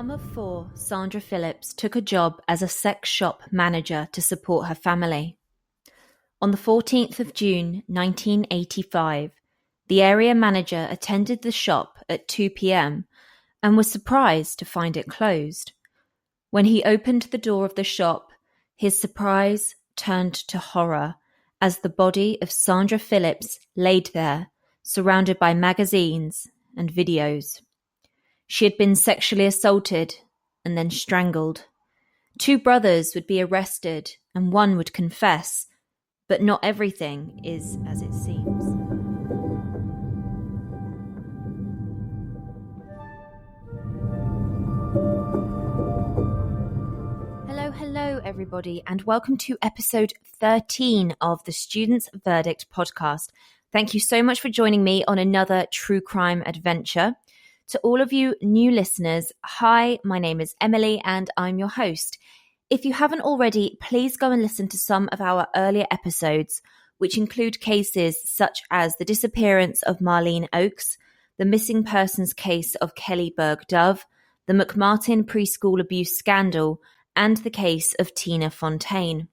Mum of four, Sandra Phillips took a job as a sex shop manager to support her family. On the 14th of June 1985, the area manager attended the shop at 2 p.m. and was surprised to find it closed. When he opened the door of the shop, his surprise turned to horror as the body of Sandra Phillips laid there, surrounded by magazines and videos. She had been sexually assaulted and then strangled. 2 brothers would be arrested and 1 would confess, but not everything is as it seems. Hello everybody, and welcome to episode 13 of the Student's Verdict podcast. Thank you so much for joining me on another true crime adventure. To all of you new listeners, hi, my name is Emily and I'm your host. If you haven't already, please go and listen to some of our earlier episodes, which include cases such as the disappearance of Marlene Oakes, the missing persons case of Kelly Berg-Dove, the McMartin preschool abuse scandal, and the case of Tina Fontaine.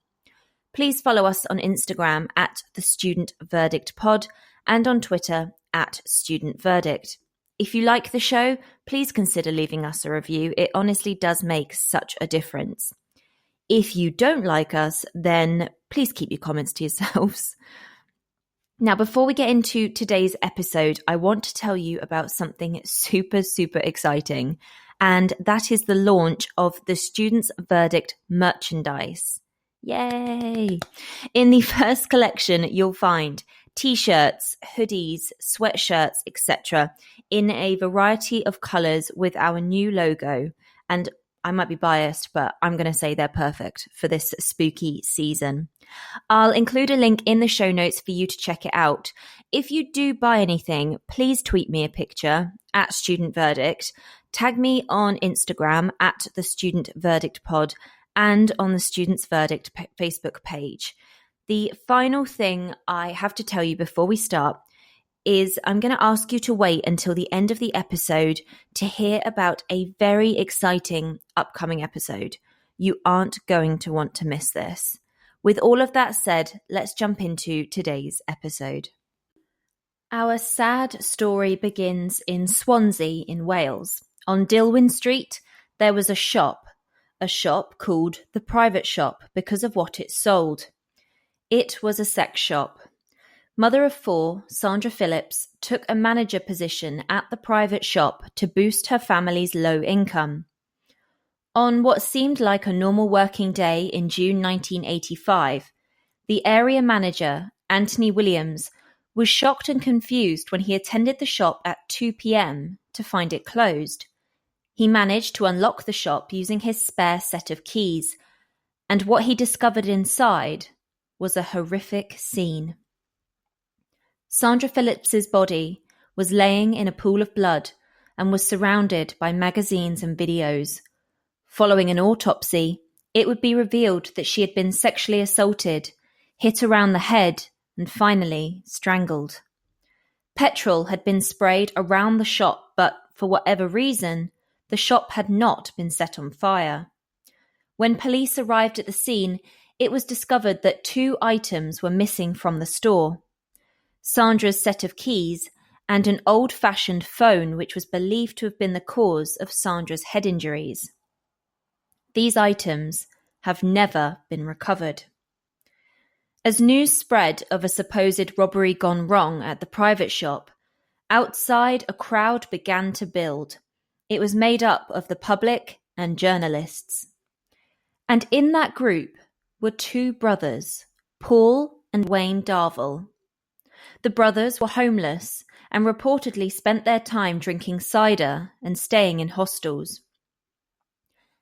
Please follow us on Instagram at the Student Verdict Pod and on Twitter at Student Verdict. If you like the show, please consider leaving us a review. It honestly does make such a difference. If you don't like us, then please keep your comments to yourselves. Now, before we get into today's episode, I want to tell you about something super exciting, and that is the launch of the Student's Verdict merchandise. Yay! In the first collection, you'll find t-shirts, hoodies, sweatshirts, etc. in a variety of colours with our new logo. And I might be biased, but I'm going to say they're perfect for this spooky season. I'll include a link in the show notes for you to check it out. If you do buy anything, please tweet me a picture at Student Verdict, tag me on Instagram at the Student Verdict Pod, and on the Student's Verdict Facebook page. The final thing I have to tell you before we start is I'm going to ask you to wait until the end of the episode to hear about a very exciting upcoming episode. You aren't going to want to miss this. With all of that said, let's jump into today's episode. Our sad story begins in Swansea in Wales. On Dilwyn Street, there was a shop called The Private Shop because of what it sold. It was a sex shop. Mother of 4, Sandra Phillips, took a manager position at the private shop to boost her family's low income. On what seemed like a normal working day in June 1985, the area manager, Anthony Williams, was shocked and confused when he attended the shop at 2 p.m. to find it closed. He managed to unlock the shop using his spare set of keys, and what he discovered inside was a horrific scene. Sandra Phillips's body was laying in a pool of blood and was surrounded by magazines and videos. Following an autopsy, it would be revealed that she had been sexually assaulted, hit around the head, and finally strangled. Petrol had been sprayed around the shop, but for whatever reason, the shop had not been set on fire. When police arrived at the scene, it was discovered that 2 items were missing from the store: Sandra's set of keys and an old-fashioned phone which was believed to have been the cause of Sandra's head injuries. These items have never been recovered. As news spread of a supposed robbery gone wrong at the private shop, outside a crowd began to build. It was made up of the public and journalists. And in that group were 2 brothers, Paul and Wayne Darvell. The brothers were homeless and reportedly spent their time drinking cider and staying in hostels.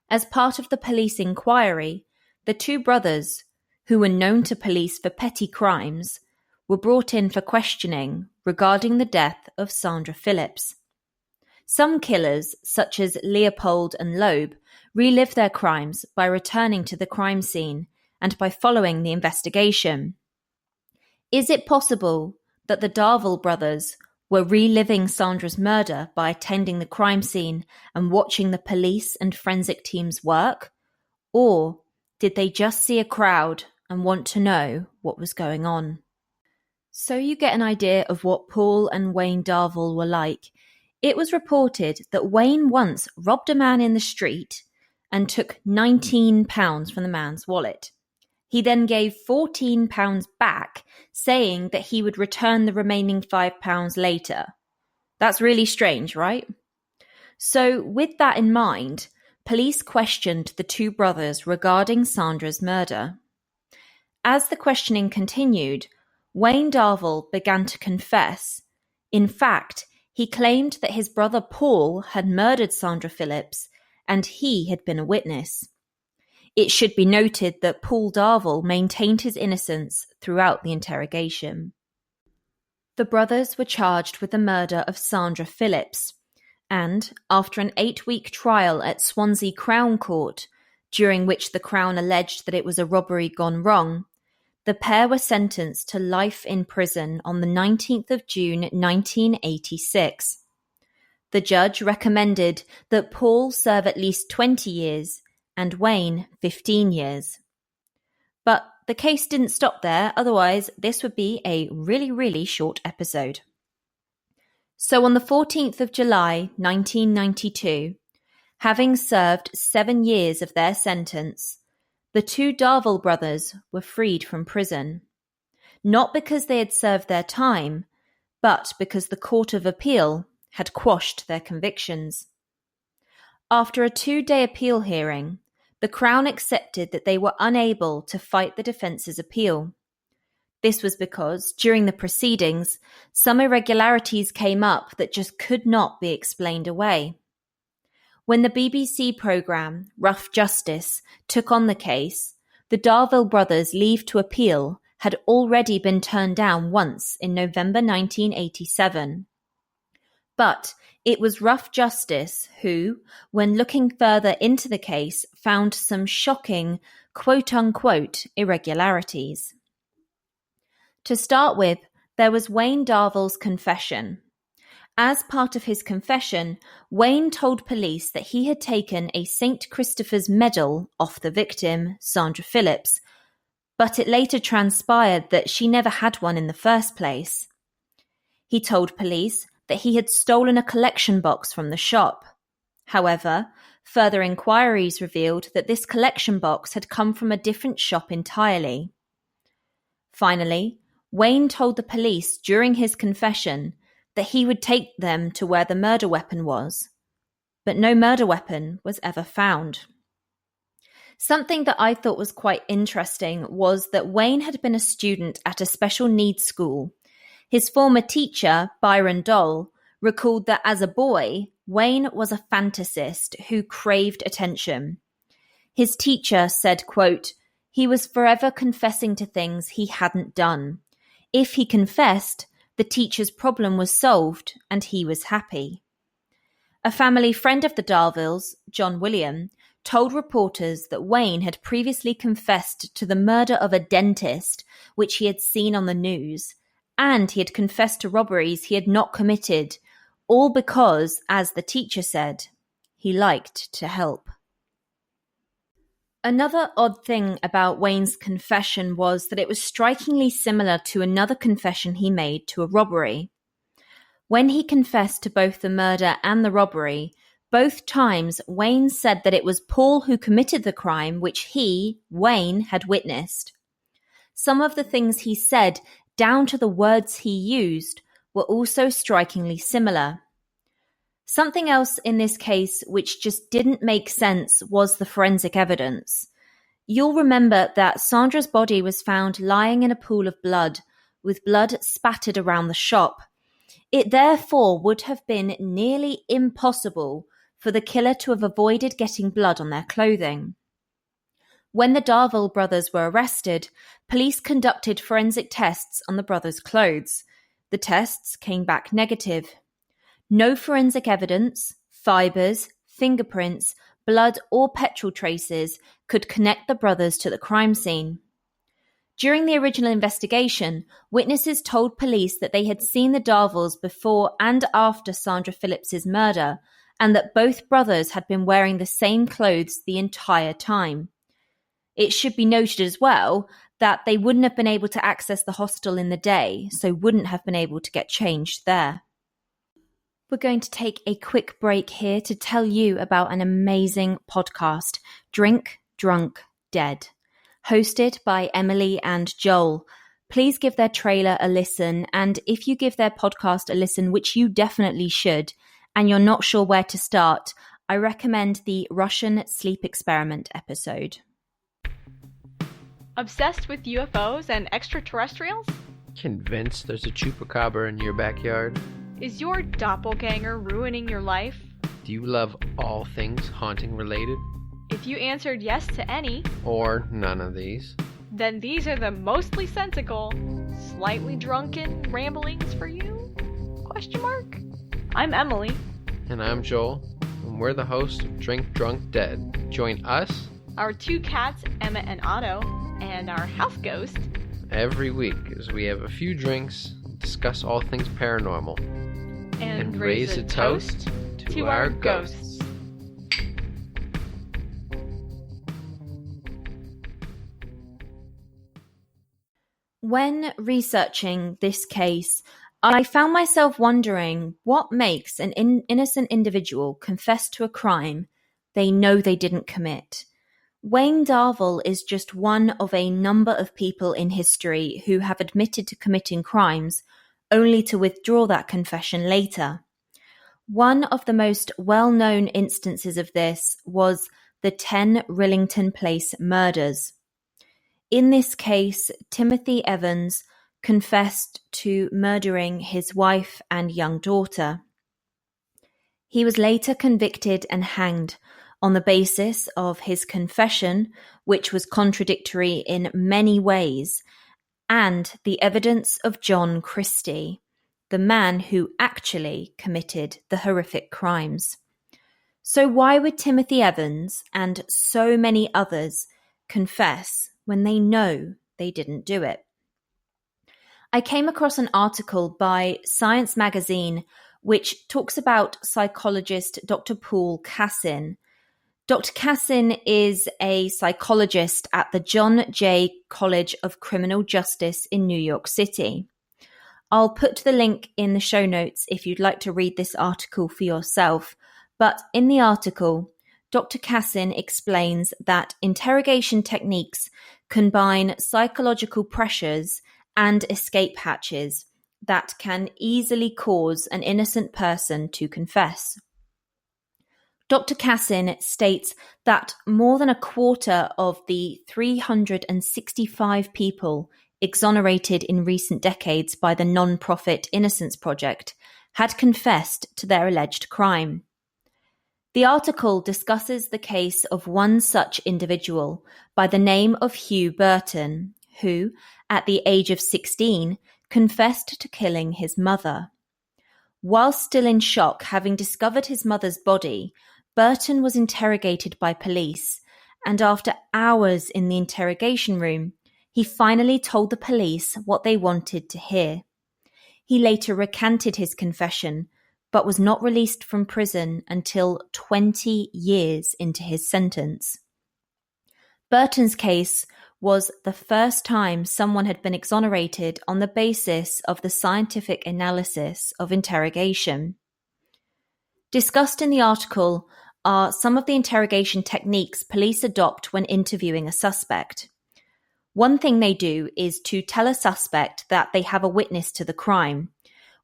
As part of the police inquiry, the 2 brothers, who were known to police for petty crimes, were brought in for questioning regarding the death of Sandra Phillips. Some killers, such as Leopold and Loeb, relived their crimes by returning to the crime scene and by following the investigation. Is it possible that the Darvell brothers were reliving Sandra's murder by attending the crime scene and watching the police and forensic teams work? Or did they just see a crowd and want to know what was going on? So you get an idea of what Paul and Wayne Darvall were like. It was reported that Wayne once robbed a man in the street and took £19 from the man's wallet. He then gave £14 back, saying that he would return the remaining £5 later. That's really strange, right? So with that in mind, police questioned the two brothers regarding Sandra's murder. As the questioning continued, Wayne Darvall began to confess. In fact, he claimed that his brother Paul had murdered Sandra Phillips and he had been a witness. It should be noted that Paul Darvall maintained his innocence throughout the interrogation. The brothers were charged with the murder of Sandra Phillips, and after an 8-week trial at Swansea Crown Court, during which the Crown alleged that it was a robbery gone wrong, the pair were sentenced to life in prison on the 19th of June 1986. The judge recommended that Paul serve at least 20 years and Wayne 15 years. But the case didn't stop there, otherwise this would be a really short episode. So on the 14th of July 1992, having served 7 years of their sentence, the two Darvall brothers were freed from prison. Not because they had served their time, but because the Court of Appeal had quashed their convictions. After a 2-day appeal hearing, the Crown accepted that they were unable to fight the defence's appeal. This was because, during the proceedings, some irregularities came up that just could not be explained away. When the BBC programme Rough Justice took on the case, the Darvall brothers' leave to appeal had already been turned down once in November 1987. But it was Rough Justice who, when looking further into the case, found some shocking quote-unquote irregularities. To start with, there was Wayne Darvall's confession. As part of his confession, Wayne told police that he had taken a St. Christopher's medal off the victim, Sandra Phillips, but it later transpired that she never had one in the first place. He told police that he had stolen a collection box from the shop. However, further inquiries revealed that this collection box had come from a different shop entirely. Finally, Wayne told the police during his confession that he would take them to where the murder weapon was, but no murder weapon was ever found. Something that I thought was quite interesting was that Wayne had been a student at a special needs school. His former teacher, Byron Dole, recalled that as a boy, Wayne was a fantasist who craved attention. His teacher said, quote, "He was forever confessing to things he hadn't done. If he confessed, the teacher's problem was solved and he was happy." A family friend of the Darvalls, John William, told reporters that Wayne had previously confessed to the murder of a dentist, which he had seen on the news, and he had confessed to robberies he had not committed, all because, as the teacher said, he liked to help. Another odd thing about Wayne's confession was that it was strikingly similar to another confession he made to a robbery. When he confessed to both the murder and the robbery, both times Wayne said that it was Paul who committed the crime which he, Wayne, had witnessed. Some of the things he said, down to the words he used, were also strikingly similar. Something else in this case which just didn't make sense was the forensic evidence. You'll remember that Sandra's body was found lying in a pool of blood, with blood spattered around the shop. It therefore would have been nearly impossible for the killer to have avoided getting blood on their clothing. When the Darvall brothers were arrested, police conducted forensic tests on the brothers' clothes. The tests came back negative. No forensic evidence, fibres, fingerprints, blood or petrol traces could connect the brothers to the crime scene. During the original investigation, witnesses told police that they had seen the Darvilles before and after Sandra Phillips's murder, and that both brothers had been wearing the same clothes the entire time. It should be noted as well that they wouldn't have been able to access the hostel in the day, so wouldn't have been able to get changed there. We're going to take a quick break here to tell you about an amazing podcast, Drink, Drunk, Dead, hosted by Emily and Joel. Please give their trailer a listen, and if you give their podcast a listen, which you definitely should, and you're not sure where to start, I recommend the Russian sleep experiment episode. Obsessed with UFOs and extraterrestrials? Convinced there's a chupacabra in your backyard? Is your doppelganger ruining your life? Do you love all things haunting related? If you answered yes to any, or none of these, then these are the mostly sensical, slightly drunken ramblings for you? Question mark? I'm Emily. And I'm Joel, and we're the hosts of Drink, Drunk, Dead. Join us, our two cats, Emma and Otto, and our house ghost, every week as we have a few drinks, discuss all things paranormal, and raise a toast to our ghosts. When researching this case, I found myself wondering what makes an innocent individual confess to a crime they know they didn't commit. Wayne Darville is just one of a number of people in history who have admitted to committing crimes, only to withdraw that confession later. One of the most well-known instances of this was the 10 Rillington Place murders. In this case, Timothy Evans confessed to murdering his wife and young daughter. He was later convicted and hanged on the basis of his confession, which was contradictory in many ways, and the evidence of John Christie, the man who actually committed the horrific crimes. So why would Timothy Evans and so many others confess when they know they didn't do it? I came across an article by Science magazine which talks about psychologist Dr. Paul Cassin. Dr. Cassin is a psychologist at the John Jay College of Criminal Justice in New York City. I'll put the link in the show notes if you'd like to read this article for yourself. But in the article, Dr. Cassin explains that interrogation techniques combine psychological pressures and escape hatches that can easily cause an innocent person to confess. Dr. Cassin states that more than a quarter of the 365 people exonerated in recent decades by the non-profit Innocence Project had confessed to their alleged crime. The article discusses the case of one such individual by the name of Hugh Burton, who, at the age of 16, confessed to killing his mother. While still in shock, having discovered his mother's body, Burton was interrogated by police, and after hours in the interrogation room, he finally told the police what they wanted to hear. He later recanted his confession, but was not released from prison until 20 years into his sentence. Burton's case was the first time someone had been exonerated on the basis of the scientific analysis of interrogation. Discussed in the article are some of the interrogation techniques police adopt when interviewing a suspect. One thing they do is to tell a suspect that they have a witness to the crime,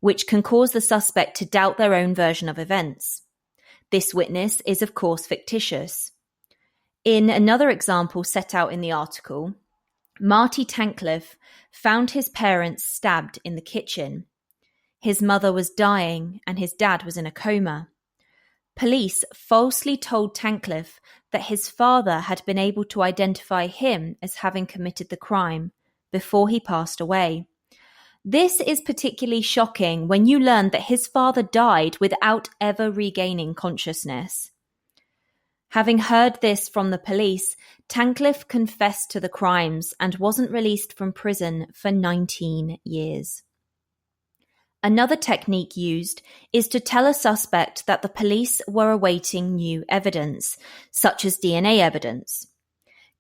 which can cause the suspect to doubt their own version of events. This witness is, of course, fictitious. In another example set out in the article, Marty Tankleff found his parents stabbed in the kitchen. His mother was dying and his dad was in a coma. Police falsely told Tankleff that his father had been able to identify him as having committed the crime before he passed away. This is particularly shocking when you learn that his father died without ever regaining consciousness. Having heard this from the police, Tancliffe confessed to the crimes and wasn't released from prison for 19 years. Another technique used is to tell a suspect that the police were awaiting new evidence, such as DNA evidence.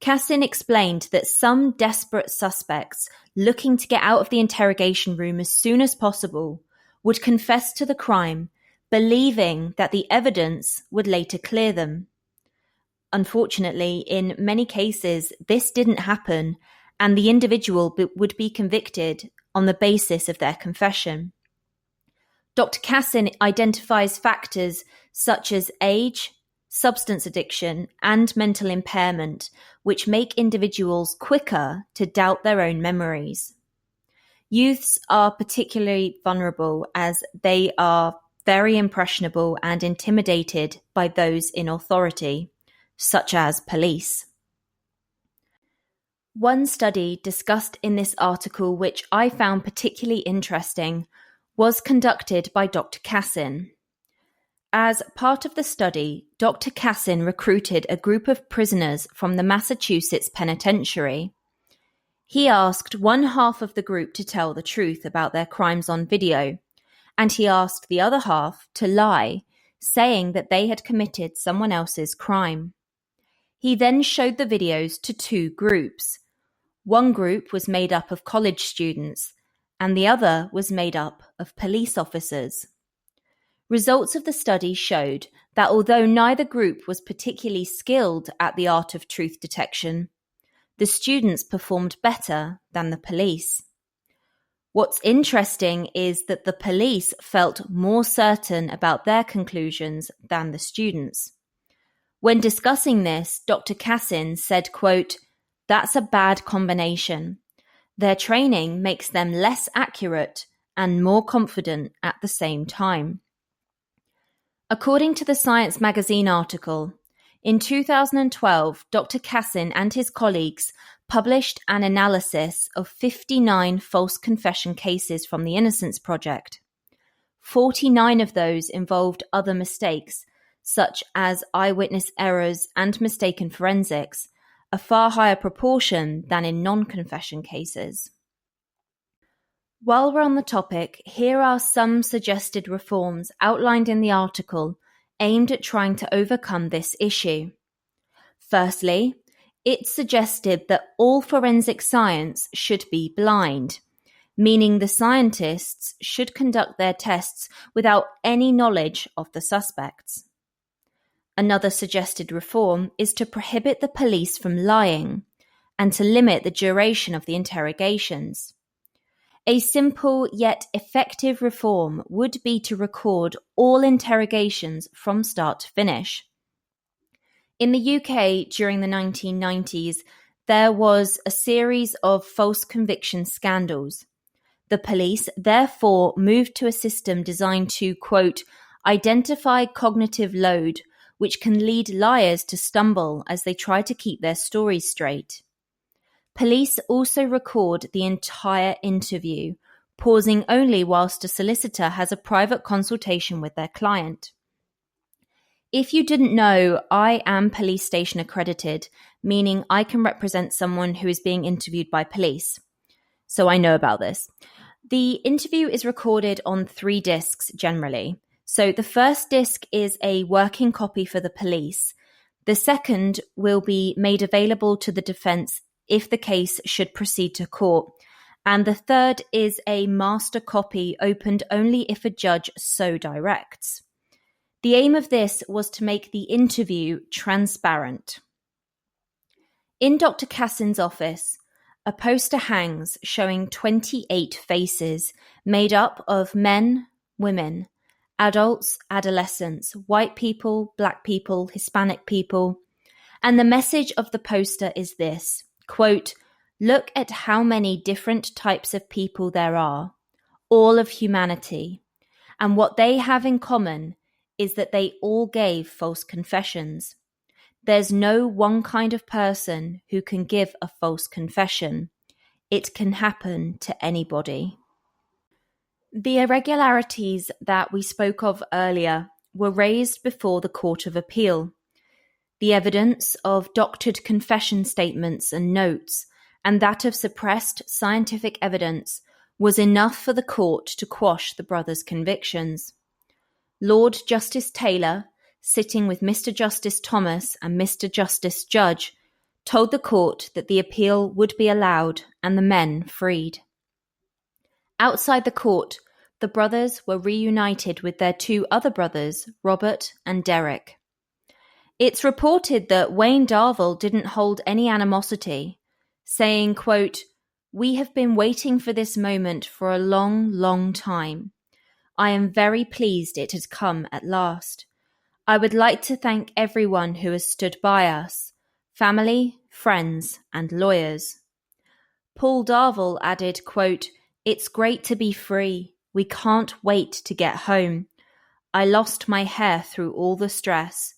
Cassin explained that some desperate suspects looking to get out of the interrogation room as soon as possible would confess to the crime, believing that the evidence would later clear them. Unfortunately, in many cases, this didn't happen, and the individual would be convicted on the basis of their confession. Dr. Cassin identifies factors such as age, substance addiction, and mental impairment, which make individuals quicker to doubt their own memories. Youths are particularly vulnerable as they are very impressionable and intimidated by those in authority, such as police. One study discussed in this article, which I found particularly interesting, was conducted by Dr. Cassin. As part of the study, Dr. Cassin recruited a group of prisoners from the Massachusetts Penitentiary. He asked one half of the group to tell the truth about their crimes on video, and he asked the other half to lie, saying that they had committed someone else's crime. He then showed the videos to two groups. One group was made up of college students, and the other was made up of police officers. Results of the study showed that although neither group was particularly skilled at the art of truth detection, the students performed better than the police. What's interesting is that the police felt more certain about their conclusions than the students. When discussing this, Dr. Cassin said, quote, "That's a bad combination. Their training makes them less accurate and more confident at the same time." According to the Science magazine article, in 2012, Dr. Cassin and his colleagues published an analysis of 59 false confession cases from the Innocence Project. 49 of those involved other mistakes, such as eyewitness errors and mistaken forensics, a far higher proportion than in non-confession cases. While we're on the topic, here are some suggested reforms outlined in the article aimed at trying to overcome this issue. Firstly, it suggested that all forensic science should be blind, meaning the scientists should conduct their tests without any knowledge of the suspects. Another suggested reform is to prohibit the police from lying and to limit the duration of the interrogations. A simple yet effective reform would be to record all interrogations from start to finish. In the UK during the 1990s, there was a series of false conviction scandals. The police therefore moved to a system designed to, quote, "identify cognitive load, which can lead liars to stumble as they try to keep their stories straight." Police also record the entire interview, pausing only whilst a solicitor has a private consultation with their client. If you didn't know, I am police station accredited, meaning I can represent someone who is being interviewed by police. So I know about this. The interview is recorded on 3 discs generally. So the first disc is a working copy for the police. The second will be made available to the defence if the case should proceed to court. And the third is a master copy opened only if a judge so directs. The aim of this was to make the interview transparent. In Dr. Cassin's office, a poster hangs showing 28 faces made up of men, women, adults, adolescents, white people, black people, Hispanic people. And the message of the poster is this, quote, "Look at how many different types of people there are, all of humanity. And what they have in common is that they all gave false confessions. There's no one kind of person who can give a false confession. It can happen to anybody." The irregularities that we spoke of earlier were raised before the Court of Appeal. The evidence of doctored confession statements and notes, and that of suppressed scientific evidence, was enough for the court to quash the brothers' convictions. Lord Justice Taylor, sitting with Mr. Justice Thomas and Mr. Justice Judge, told the court that the appeal would be allowed and the men freed. Outside the court, the brothers were reunited with their two other brothers, Robert and Derek. It's reported that Wayne Darvell didn't hold any animosity, saying, quote, "We have been waiting for this moment for a long, long time. I am very pleased it has come at last. I would like to thank everyone who has stood by us, family, friends, and lawyers." Paul Darvell added, quote, "It's great to be free. We can't wait to get home. I lost my hair through all the stress.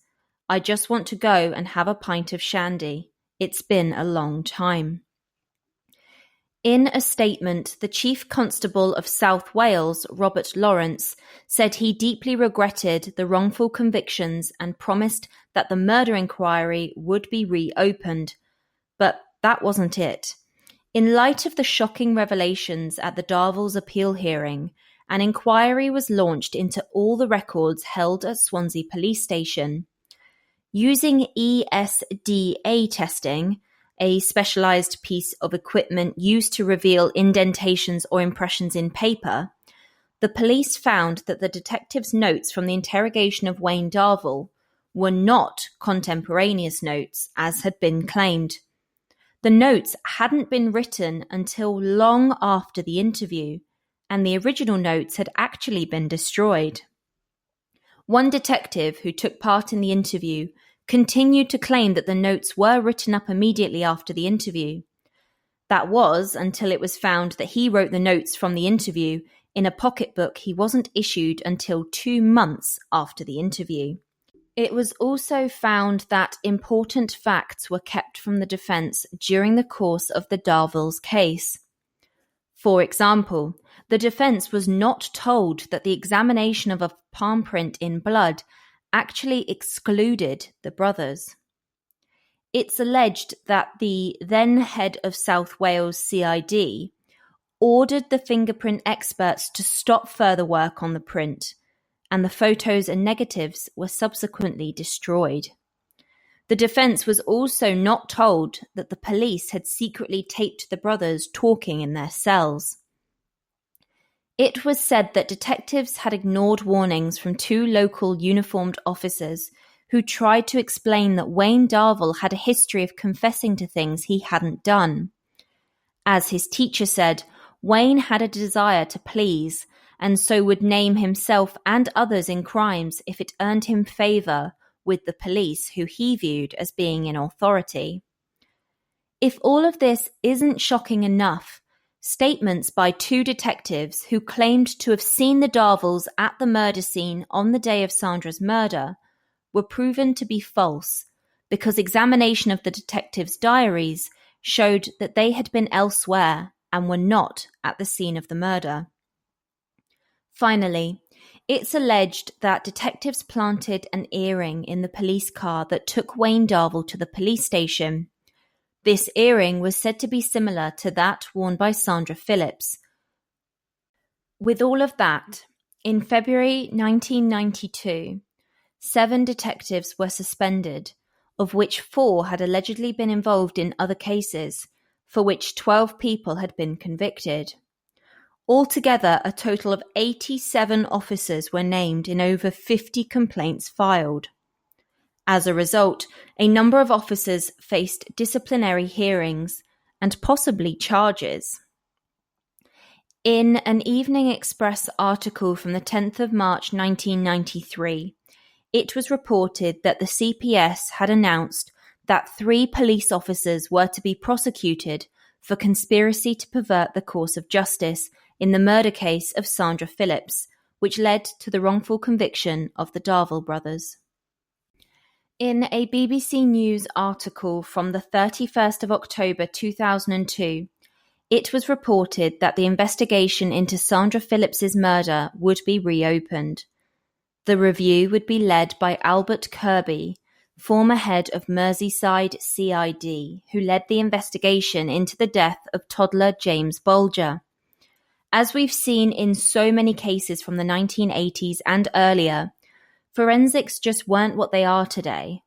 I just want to go and have a pint of shandy. It's been a long time." In a statement, the Chief Constable of South Wales, Robert Lawrence, said he deeply regretted the wrongful convictions and promised that the murder inquiry would be reopened. But that wasn't it. In light of the shocking revelations at the Darvells' appeal hearing, an inquiry was launched into all the records held at Swansea Police Station. Using ESDA testing, a specialised piece of equipment used to reveal indentations or impressions in paper, the police found that the detectives' notes from the interrogation of Wayne Darvell were not contemporaneous notes, as had been claimed. The notes hadn't been written until long after the interview, and the original notes had actually been destroyed. One detective who took part in the interview continued to claim that the notes were written up immediately after the interview. That was until it was found that he wrote the notes from the interview in a pocketbook he wasn't issued until 2 months after the interview. It was also found that important facts were kept from the defence during the course of the Darvells' case. For example, the defence was not told that the examination of a palm print in blood actually excluded the brothers. It's alleged that the then head of South Wales CID ordered the fingerprint experts to stop further work on the print, and the photos and negatives were subsequently destroyed. The defence was also not told that the police had secretly taped the brothers talking in their cells. It was said that detectives had ignored warnings from 2 local uniformed officers who tried to explain that Wayne Darvell had a history of confessing to things he hadn't done. As his teacher said, Wayne had a desire to please, and so would name himself and others in crimes if it earned him favour with the police, who he viewed as being in authority. If all of this isn't shocking enough, statements by 2 detectives who claimed to have seen the Darvells at the murder scene on the day of Sandra's murder were proven to be false, because examination of the detectives' diaries showed that they had been elsewhere and were not at the scene of the murder. Finally, it's alleged that detectives planted an earring in the police car that took Wayne Darvell to the police station. This earring was said to be similar to that worn by Sandra Phillips. With all of that, in February 1992, 7 detectives were suspended, of which 4 had allegedly been involved in other cases, for which 12 people had been convicted. Altogether, a total of 87 officers were named in over 50 complaints filed. As a result, a number of officers faced disciplinary hearings and possibly charges. In an Evening Express article from the 10th of March 1993, it was reported that the CPS had announced that 3 police officers were to be prosecuted for conspiracy to pervert the course of justice in the murder case of Sandra Phillips, which led to the wrongful conviction of the Darvell brothers. In a BBC News article from the 31st of October 2002, it was reported that the investigation into Sandra Phillips's murder would be reopened. The review would be led by Albert Kirby, former head of Merseyside CID, who led the investigation into the death of toddler James Bolger. As we've seen in so many cases from the 1980s and earlier, forensics just weren't what they are today.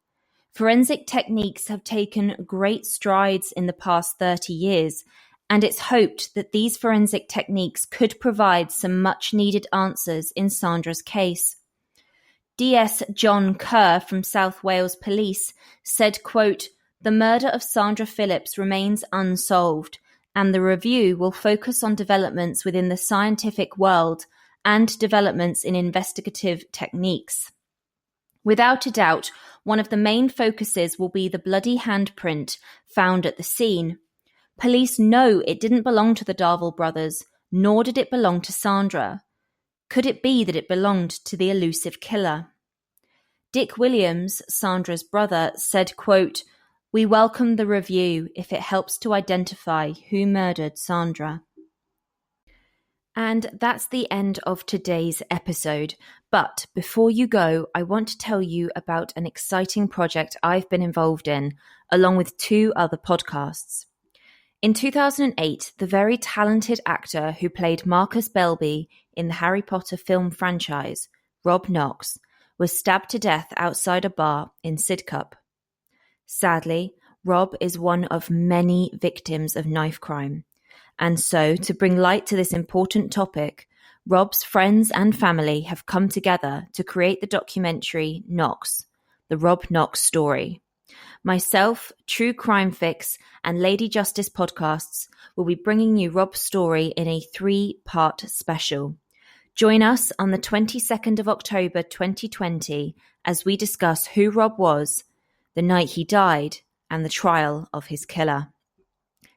Forensic techniques have taken great strides in the past 30 years, and it's hoped that these forensic techniques could provide some much-needed answers in Sandra's case. DS John Kerr from South Wales Police said, quote, "The murder of Sandra Phillips remains unsolved, and the review will focus on developments within the scientific world and developments in investigative techniques. Without a doubt, one of the main focuses will be the bloody handprint found at the scene. Police know it didn't belong to the Darville brothers, nor did it belong to Sandra. Could it be that it belonged to the elusive killer?" Dick Williams, Sandra's brother, said, quote, "We welcome the review if it helps to identify who murdered Sandra." And that's the end of today's episode. But before you go, I want to tell you about an exciting project I've been involved in, along with 2 other podcasts. In 2008, the very talented actor who played Marcus Belby in the Harry Potter film franchise, Rob Knox, was stabbed to death outside a bar in Sidcup. Sadly, Rob is one of many victims of knife crime. And so, to bring light to this important topic, Rob's friends and family have come together to create the documentary Knox, the Rob Knox story. Myself, True Crime Fix, and Lady Justice podcasts will be bringing you Rob's story in a 3-part special. Join us on the 22nd of October 2020 as we discuss who Rob was, the night he died, and the trial of his killer.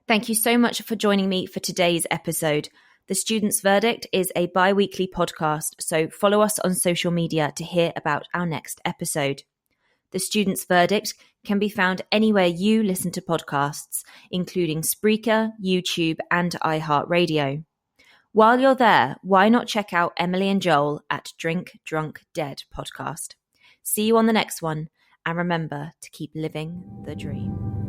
Thank you so much for joining me for today's episode. The Student's Verdict is a bi-weekly podcast, so follow us on social media to hear about our next episode. The Student's Verdict can be found anywhere you listen to podcasts, including Spreaker, YouTube, and iHeartRadio. While you're there, why not check out Emily and Joel at Drink Drunk Dead podcast. See you on the next one, and remember to keep living the dream.